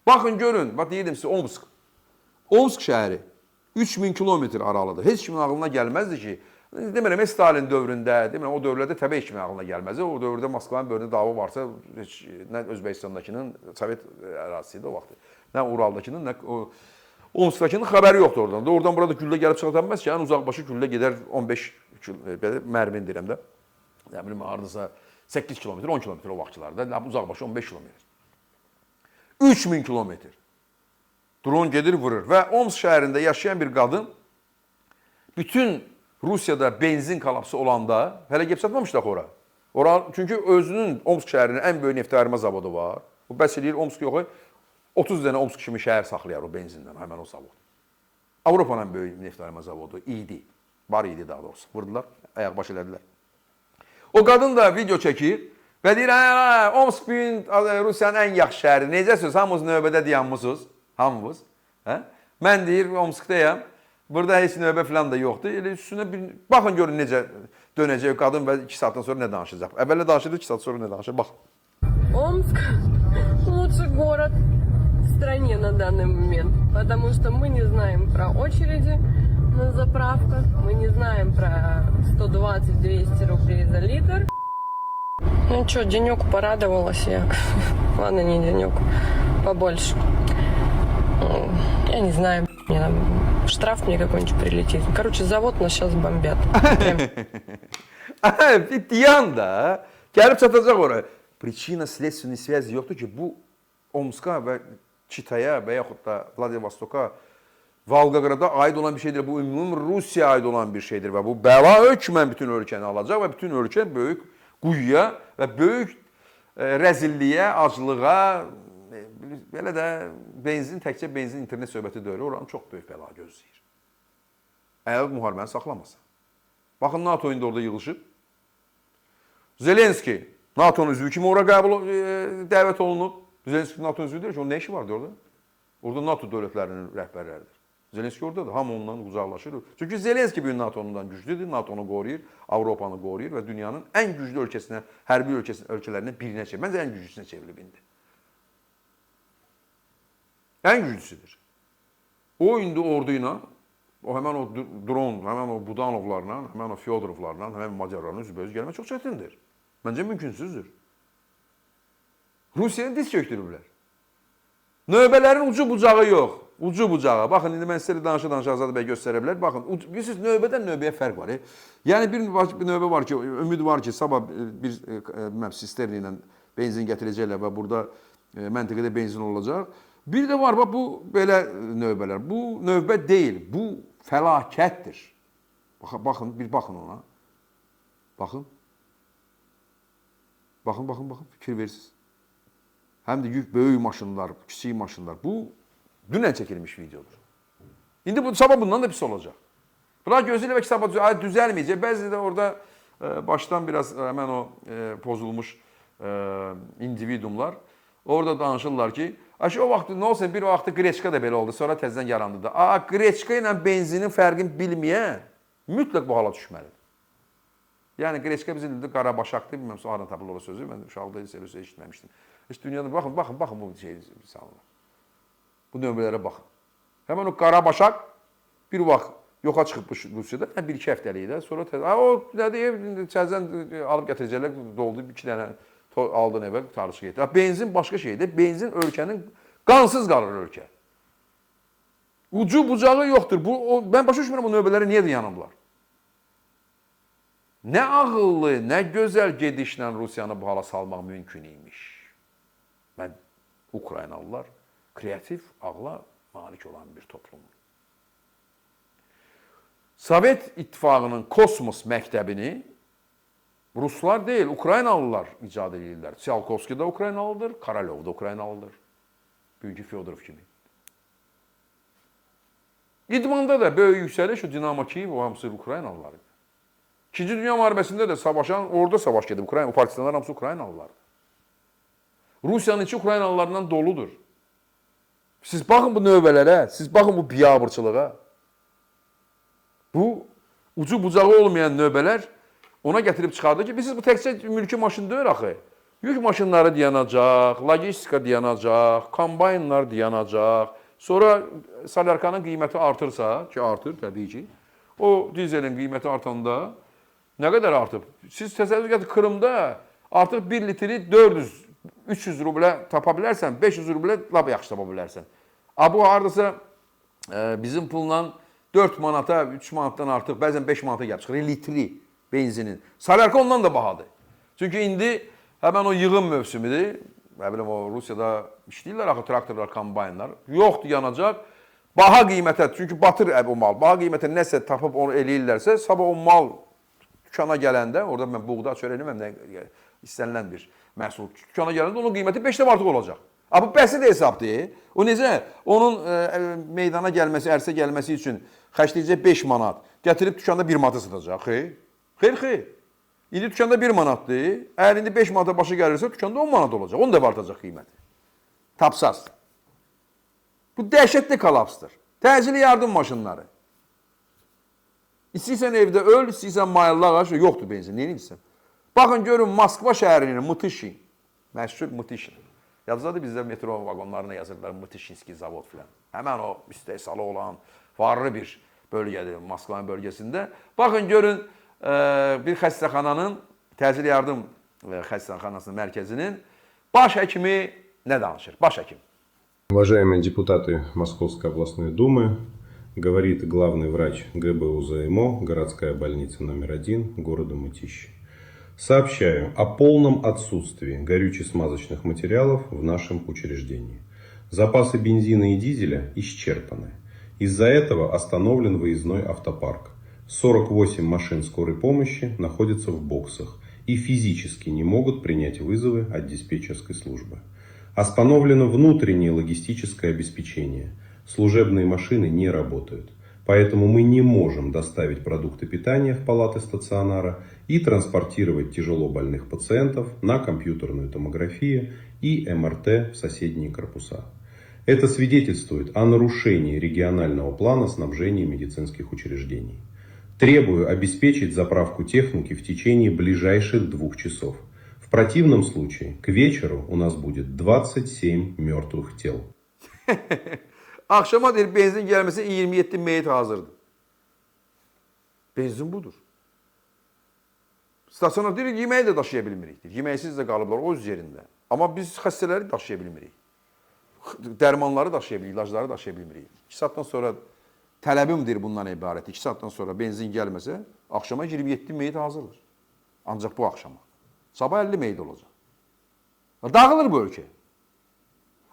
Baxın, görün, bax deyirdim sizə Omsk. Omsk şəhəri 3000 kilometr aralıdır. Heç kimin ağlına gəlməzdi ki, demirəm, Stalin dövründə, demirəm, o dövrlərdə təbii heç kimin ağlına gəlməzdi. O dövrdə Moskvanın böyründə dava varsa, heç nə Özbəkistandakının, Sovet ərazisi idi o vaxt. Nə Uraldakının, nə Omskdakının xəbəri yoxdur oradan. Oradan burada güllə gəlib çıxa bilməz ki, ən uzaqbaşı güllə gedər 15 mərmin deyirəm də. Nə bilim, hardasa 8 kilometr, 10 kilometr o vaxtçılarda, uzaqbaşı 15 kilometr. 3000 kilometr. Drone gedir, vurur. Və Omsk şəhərində yaşayan bir qadın bütün Rusiyada benzin kolapsı olanda, hələ gəlib çatmamışdı ora. Çünki özünün Omsk şəhərinin ən böyük neft ayırma zavodu var. Bu bəs eləyir, Omsk yox, 30 dənə Omsk kimi şəhər saxlayar o benzindən, həmən o zavod. Avropanın ən böyük neft ayırma zavodu idi. Var idi daha doğrusu. Vurdular, ayaq baş elədilər. O qadın da video çəkir və deyir, Omsk bugün Rusiyanın ən yaxşı şəhəri. Necəsiniz? Hamınız növbədə dayanmısınız. Hamımız. Mən deyir, Omskdayam. Burada heç növbə falan da yoxdur. Elə üstünə bir... Baxın, görün necə dönəcək qadın və 2 saatdan sonra nə danışacaq. Əvvəllə danışırdı, 2 saat sonra nə danışacaq. Bax. Омск – лучший город в стране на данный момент, потому что мы не знаем про очереди на заправках, мы не знаем про 120-200 рублей за литр. Ну что, денек порадовалась я. Ладно, не денек, побольше. Я не знаю, мне там штраф мне какой-нибудь прилетит. Короче, завод нас сейчас бомбят. Bitiyan da gəlib çatacaq oraya. Причинно-следственной связи yoxdur ki, bu Omska və Çitaya və yaxud da Vladivostoka, Volqograda aid olan bir şeydir. Bu ümumi Rusiyaya aid olan bir şeydir və bu bəla hökmən bütün ölkəni alacaq və bütün ölkə böyük quyuya və böyük rəzilliyə, aclığa, belə də benzin, təkcə benzin internet söhbəti deyil, oranı çox böyük bəla gözləyir. Əgər müharibəni saxlamasa. Baxın, NATO indi orada yığılışıb. Zelenski, NATO'nun üzvü kimi ora dəvət olunub. Zelenski NATO'nun üzvü deyir ki, onun nə işi vardı orada? Orada NATO dövlətlərinin rəhbərləridir. Zelenski oradadır, hamı ondan uzaqlaşır. Çünki Zelenski bir NATO'ndan güclüdür, NATO'nu qoruyur, Avropanı qoruyur və dünyanın ən güclü ölkəsinə, hərbi ölkələrindən birinə çevrilir. Məncə ən güclüsünə çevrilib indi. Ən güclüsüdür. O indi ordu ilə, həmən o drone, həmən o Budanovlarla, həmən o Fyodorovlarla, həmən Macarlarla üzbəüz gəlmək çox çətindir. Məncə mümkünsüzdür. Rusiyanı diz çöktürürlər. Növbələrin ucu bucağı yox. Ucu bucağı. Baxın, indi mən sizə danışa-danışa Azad bəy göstərə bilər. Baxın, bilirsiniz, növbədən növbəyə fərq var. Yəni, bir növbə var ki, ümid var ki, sabah bir sisterni ilə benzin gətirəcəklər və burada məntiqədə benzin olacaq. Bir də var, bu belə növbələr. Bu növbə deyil, bu fəlakətdir. Baxın, bir baxın ona. Baxın. Baxın, fikir verirsiniz. Həm də yük, böyük maşınlar, kiçik maşınlar. Bu, dünən çəkilmiş videodur. İndi bu, sabah bundan da pis olacaq. Bunlar gözləyirlər ki, sabah düzəlməyəcək. Bəzi də orada başdan biraz həmən o pozulmuş individumlar orada danışırlar ki, o vaxt nə olsun, bir vaxtı Qreçka da belə oldu, sonra təzədən yarandı da. Qreçka ilə benzinin fərqini bilməyən mütləq bu hala düşməlidir. Yəni, Qreçka bizim dildə qarabaşaqdır, bilməm, sonradan tapılır o sözü, mən uşaqda isə eşitməmişdim. Heç dünyada, baxın bu şey insanlar. Bu növbələrə baxın. Həmən o qarabaşaq bir vaxt yoxa çıxıb Rusiyada, bir-iki həftəlikdə, sonra o nədir, çəzən alıb gətirəcəklər, doldu, 2 dənə aldın evə, tarışı getir. Benzin başqa şeydir, benzin ölkənin, qansız qalır ölkə. Ucu bucağı yoxdur. Mən başa düşmürəm o növbələri niyə də yanımlar. Nə ağıllı, nə gözəl gedişlə Rusiyanı bu hala salmaq mümkün imiş. Mən Ukraynalılar kreativ, ağla malik olan bir toplumdur. Sovet İttifaqının kosmos məktəbini Ruslar deyil, Ukraynalılar icad edirlər. Tsiolkovski da Ukraynalıdır, Korolyov da Ukraynalıdır. Bugünkü Fyodorov kimi. İdmanda da böyük yüksəliş, o Dinamo Kiyev, o hamısı Ukraynalılardır. İkinci Dünya müharibəsində də savaşan, orada savaş gedib, o partisanlar hamısı Ukraynalılardır. Rusiyanın içi Ukraynalılarından doludur. Siz baxın bu növbələrə, siz baxın bu biabırçılığa. Bu, ucu bucağı olmayan növbələr ona gətirib çıxardı ki, siz bu təkcə mülki maşın deyil axı. Yük maşınları dayanacaq, logistika dayanacaq, kombaynlar dayanacaq. Sonra salyarkanın qiyməti artırsa, ki artır təbii ki, o dizelin qiyməti artanda nə qədər artıb? Siz təsəvvür edin, Krımda artıq 1 litri 400-300 rublə tapa bilərsən, 500 rublə lap yaxşı tapa bilərsən. Bu hardasa bizim pulla 4 manata, 3 manatdan artıq, bəzən 5 manata gəlib çıxır, litri benzinin. Salyarka ondan da bahadır. Çünki indi həmən o yığım mövsümüdür. Nə bilim, o Rusiyada işləyirlər axı traktorlar, kombaynlar. Yoxdur, yanacaq. Baha qiymətə, çünki batır o mal. Baha qiymətə nəsə tapıb onu eləyirlərsə, sabah o mal dükana gələndə, orada mən buğda çörəyinəm, istənilən bir məhsul. Dükana gələndə onun qiyməti 5 dəfə artıq olacaq. Bu bəsi də hesabdır. O necə? Onun meydana gəlməsi, ərsə gəlməsi üçün xərcləyəcək 5 manat. Gətirib dükanda 1 manata satacaq. Xeyr. İndi dükanda 1 manatdır. Əgər indi 5 manata başı gəlirsə, dükanda 10 manat olacaq. 10 dəfə artacaq qiyməti. Tapsaz. Bu dəhşətli kolapsdır. Təcili yardım maşınları. İstəyirsən evdə öl, istəyirsən mayalla ağaç, yoxdur benzin. Neyin istəyirsən? Baxın, görün, Moskva şəhərinin Mıtışin. Məşhur Mıtışin. Yazıladı bizdə metro vagonlarına yazırlar Mıtışinski zavod filan. Həmən o istehsalı olan varlı bir bölgədir Moskvanın bölgəsində. Baxın, görün, bir xəstəxananın, təcili yardım xəstəxanasının mərkəzinin baş həkimi nə danışır? Baş həkim. Уважаемые депутаты Московской областной думы, говорит главный врач ГБУ ЗМО, городская больница номер 1 города Мытищи. Сообщаю о полном отсутствии горюче-смазочных материалов в нашем учреждении. Запасы бензина и дизеля исчерпаны. Из-за этого остановлен выездной автопарк. 48 машин скорой помощи находятся в боксах и физически не могут принять вызовы от диспетчерской службы. Остановлено внутреннее логистическое обеспечение. Служебные машины не работают. Поэтому мы не можем доставить продукты питания в палаты стационара и транспортировать тяжело больных пациентов на компьютерную томографию и МРТ в соседние корпуса. Это свидетельствует о нарушении регионального плана снабжения медицинских учреждений. Требую обеспечить заправку техники в течение ближайших 2 часов. В противном случае к вечеру у нас будет 27 мертвых тел. Akşama deyir, benzin gəlməsə 27 meyit hazırdır. Benzin budur. Stasionar deyir, yeməyi də daşıya bilmirik. Yeməksiz də qalıblar o öz yerində. Amma biz xəstələri daşıya bilmirik. Dərmanları daşıya bilirik, ilacları daşıya bilmirik. 2 saatdan sonra tələbimdir bundan ibarət. 2 saatdan sonra benzin gəlməsə, axşama 27 meyit hazırdır. Ancaq bu axşama. Sabah 50 meyit olacaq. Dağılır bu ölkə.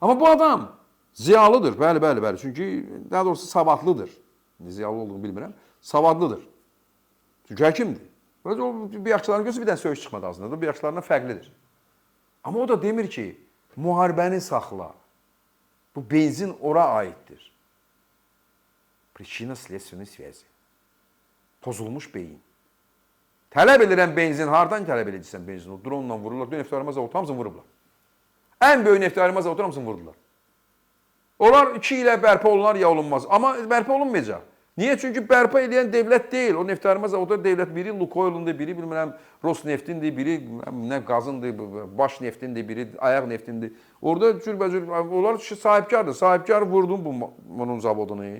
Amma bu adam ziyalıdır, bəli. Çünki daha doğrusu savadlıdır. Ziyalı olduğunu bilmirəm. Savadlıdır. Çünki həkimdir. O biyaxçıların gözü bir dənə söyüş çıxmadı ağzında. Biyaxçılarına fərqlidir. Amma o da demir ki, müharibəni saxla. Bu benzin ora aiddir. Причинно-следственной связи. Pozulmuş beyin. Tələb edirəm benzin. Hardan tələb edirsən benzin? O dronla vururlar. Dün neftarıma zavodu hamısını vurublar. Ən böyük neftarıma zavodu hamısını vurdular. Onlar 2 ilə bərpa olunar ya olunmaz. Amma bərpa olunmayacaq. Niyə? Çünki bərpa edən devlət deyil. O neftarıma zavodu devlət biri Lukoylundur, biri bilmirəm Rosneftindir, biri nə qazındır, baş neftindir, biri ayaq neftindir. Orada cürbəcür onlar sahibkardır. Sahibkar vurdun bunun zavodunu.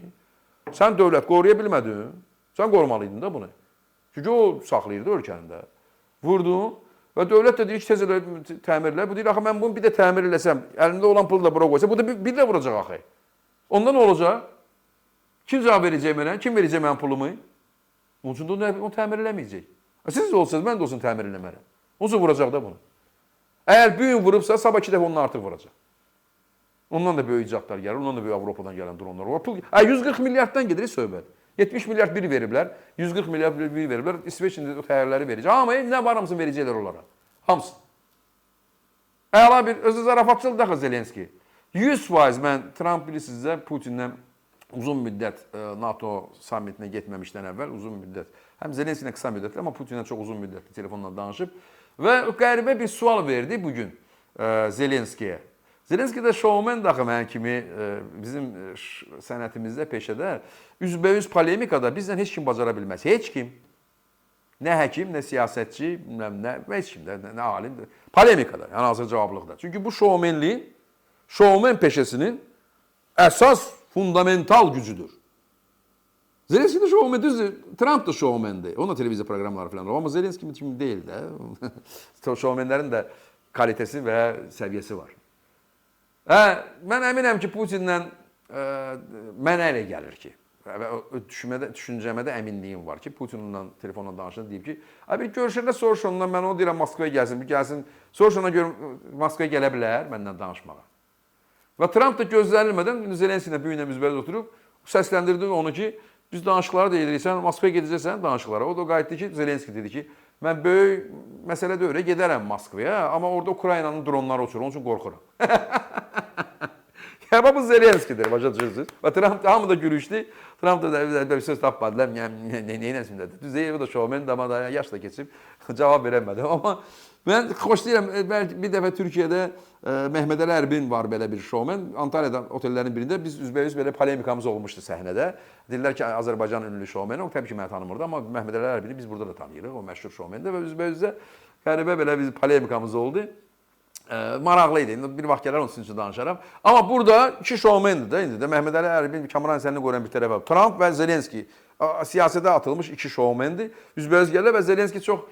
Sən dövlət qoruya bilmədin. Sən qorumalıydın da bunu. Çünki o saxlayırdı ölkəndə. Vurdun və dövlət də deyir ki, tez elə təmirlə. Bu deyir, axı mən bunu bir də təmir eləsəm, əlimdə olan pulu da bura qoysa, bu da bir də vuracaq axı. Onda nə olacaq? Kim cavab verəcək mənə? Kim verəcək mənim pulumu? Onun üçün də onu təmir eləməyəcək. Siz də olsanız, mən də olsun təmir eləmərəm. Onun üçün vuracaq da bunu. Əgər bu gün vurubsa, sabah 2 dəfə ondan artıq vuracaq. Ondan da böyük icadlar gəlir, ondan da böyük Avropadan gələn dronlar var. 140 milyarddan gedir söhbət. 70 milyard biri veriblər, 140 milyard biri veriblər, İsveçin o təyyarları verəcək. Amma nə var hamısını verəcəklər onlara. Hamısını. Əla bir, özü zarafatçılıq da Zelenski. 100% mən Trump bilirsiniz də Putinlə uzun müddət NATO samitinə getməmişdən əvvəl, uzun müddət. Həm Zelenski ilə qısa müddətli, amma Putinlə çox uzun müddətli telefonla danışıb. Və qəribə bir sual verdi bugün Zelenskiyə. Zelenski də şoumen daxı mən kimi bizim sənətimizdə, peşədə üzbəyüz polemikada bizdən heç kim bacara bilməz. Heç kim. Nə həkim, nə siyasətçi, bilməm nə, heç kim də, nə alim, polemikada, yəni hazır cavablıqda. Çünki bu şovmen peşəsinin əsas fundamental gücüdür. Zelenski de şovmen, düzdür, Trump da şovmendi. Onun da televiziya proqramları falan var. Ama Zelenski kimi deyil də. Şovmenlərin də kalitesi və səviyyəsi var. Mən əminəm ki, Putinlə mənə elə gəlir ki, və düşüncəmə də əminliyim var ki, Putinlə telefonla danışanda deyib ki, bir görüşəndə soruş ondan, mən onu deyirəm Moskvaya gəlsin, soruş ona görə Moskvaya gələ bilər məndən danışmağa. Və Trump da gözlənilmədən Zelenski ilə bu günə müzbəriz oturub, səsləndirdi onu ki, biz danışıqlara da edirik, sən Moskvaya gedəcəksən danışıqlara. O da qayıtdı ki, Zelenski dedi ki, mən böyük məsələ də öyle gedərəm Moskvaya, amma orada Ukraynanın dronları uçur, onun üçün qorxuram. Ya bu Zelenski'dir, başa düşürsünüz. Və Trump hamı da gülüşdü. Trump da bir söz tapmadılar. Neynəsin dedi. Düzdür, o da şovmen, amma da yaş da keçib cavab verəmədim. Amma mən xoşlayıram, bir dəfə Türkiyədə Mehmet Ali Ərbin var belə bir şovmen. Antalya'da otellərin birində biz üzbəüz belə polemikamız olmuşdu səhnədə. Dedilər ki, Azərbaycan ünlü şovmeni, o təbii ki, məni tanımırdı, amma Mehmet Ali Ərbini biz burada da tanıyırıq, o məşhur şovmendi və üzbəüzdə qəribə belə bir polemikamız oldu. Maraqlıydı. Bir vaxt gələr onun üçün danışaram. Amma burada iki şovmendir də indi də Mehmet Ali Ərbin, Kamran Həsənini qoyan bir tərəfə. Trump və Zelenski siyasətə atılmış iki şovmendir. Üzbəüz gəlirlər və Zelenski çox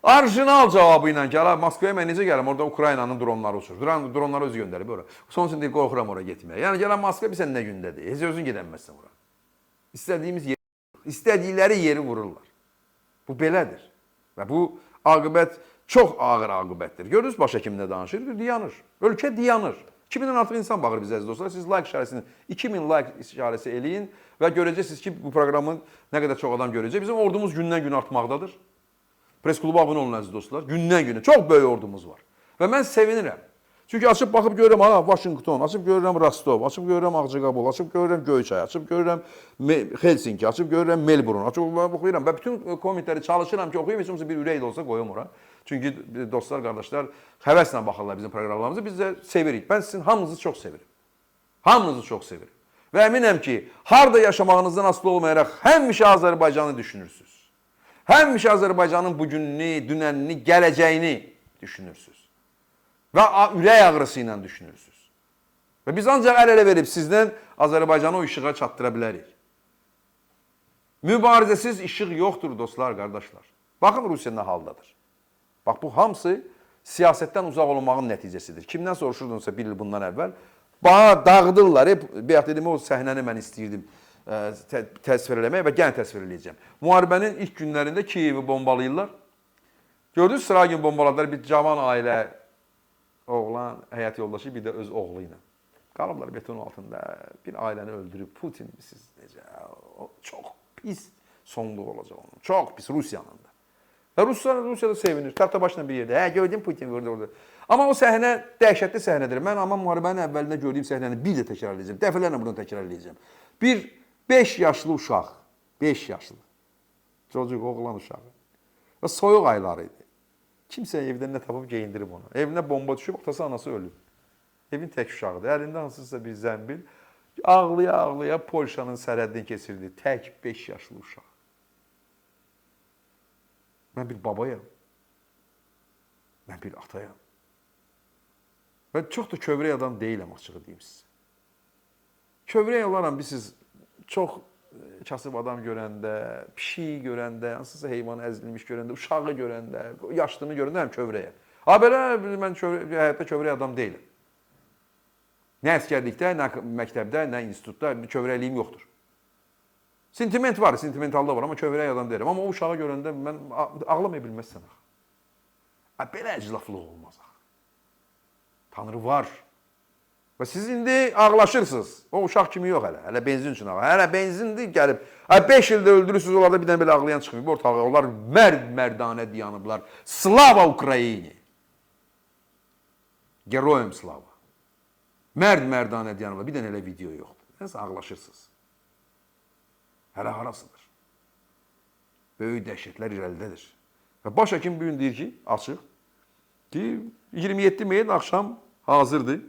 orijinal cavabı ilə gəlir. Moskvaya mən necə gələm? Orada Ukraynanın dronları uçur. Dronları özü göndərib ora. Son üçün deyir, qorxuram ora getməyə. Yəni gələn Moskva bir sən nə gündədir? Heç özün gedəməzsən ora. İstədikləri yeri vururlar. Bu belədir. Və bu aqibət çox ağır aqibətdir. Görürsünüz başhəkimlə danışır, dayanır. Ölkə dayanır. 2000-dən artıq insan baxır bizə əziz dostlar. Siz like işarəsini 2000 like işarəsi eləyin və görəcəksiniz ki, bu proqramın nə qədər çox adam görəcək. Bizim ordumuz gündən-gün artmaqdadır. Press kluba abunə olun əziz dostlar. Gündən-günə çox böyük ordumuz var. Və mən sevinirəm. Çünki açıb baxıb görürəm, Washington, açıb görürəm Rostov, açıb görürəm Ağcaqabul, açıb görürəm Göyçay, açıb görürəm Helsinki, açıb görürəm Melbourne, açıb oxuyuram. Və bütün kommentləri çalışıram ki, oxuyum, heç olmasa bir ürək də olsa qoyum ora. Çünki dostlar, qardaşlar həvəslə baxırlar bizim proqramlarımızı, biz də sevirik. Mən sizin hamınızı çox sevirim. Hamınızı çox sevirim. Və əminəm ki, harda yaşamağınızdan asılı olmayaraq həmişə Azərbaycanı düşünürsünüz. Həmişə Azərbaycanın bugününü, dünənini, gələcəyini düşünürsünüz. Və ürək ağrısı ilə düşünürsünüz. Və biz ancaq əl-ələ verib sizdən Azərbaycanı o işığa çatdıra bilərik. Mübarizəsiz işıq yoxdur dostlar, qardaşlar. Baxın Rusiya nə haldadır. Bax, bu hamısı siyasətdən uzaq olmağın nəticəsidir. Kimdən soruşurdunsa bir il bundan əvvəl, bana dağıdırlar. Bayaq dedim, o səhnəni mən istəyirdim təsvir eləmək və gən təsvir eləyəcəm. Müharibənin ilk günlərində Kiyevi bombalayırlar. Gördünüz, sıra gün bombaladılar bir cavan ailə, oğlan, həyat yoldaşı, bir də öz oğlu ilə. Qalıblar beton altında, bir ailəni öldürüb, Putin, siz necə, çox pis sonluq olacaq onun, çox pis Rusiyanın da. Və Rusiyada sevinir, tahta başına bir yerdə, gördüm Putin vurdu orada. Amma o səhnə dəhşətli səhnədir. Mən amma müharibənin əvvəlində gördüyüm səhnəni bir də təkrar edəcəm, dəfələrlə bunu təkrar edəcəm. Bir 5 yaşlı uşaq, 5 yaşlı, çocuk, oğlan uşağı və soyuq ayları idi. Kimsə evdən nə tapıb geyindirib onu. Evinə bomba düşüb, atası, anası ölüb. Evin tək uşağıdır. Əlində hansısa bir zəmbil. Ağlaya-ağlaya Polşanın sərhədini keçirdi. Tək 5 yaşlı uşaq. Mən bir babayam. Mən bir atayam. Və çox da kövrək adam deyiləm, açığı deyim sizə. Kövrək olaram, siz çox kasıb adam görəndə, pişiyi görəndə, hansısa heyvan əzilmiş görəndə, uşağı görəndə, yaşlını görəndə həm kövrəyəm. Belə mən həyatda kövrək adam deyiləm. Nə əskərlikdə, nə məktəbdə, nə institutda bir kövrəkliyim yoxdur. Sentiment var, sentimentalda var, amma kövrək adam deyiləm. Amma o uşağı görəndə mən ağlamaya bilməzsən. Belə əclaflıq olmaz. Tanrı var. Və siz indi ağlaşırsınız. O uşaq kimi yox hələ. Hələ benzin üçün ağlar. Hələ benzindir gəlib. 5 ildə öldürürsünüz, onlarda bir dənə belə ağlayan çıxmıyor. Ortalığa onlar mərdanə dayanıblar. Slava Ukrayini. Geroyam slava. Mərdanə dayanıblar. Bir dənə elə video yoxdur. Nəsə ağlaşırsınız. Hələ harasıdır. Böyük dəhşətlər irəlidədir. Və baş həkim bugün deyir ki, açıq ki 27 Mayın axşam hazırdır.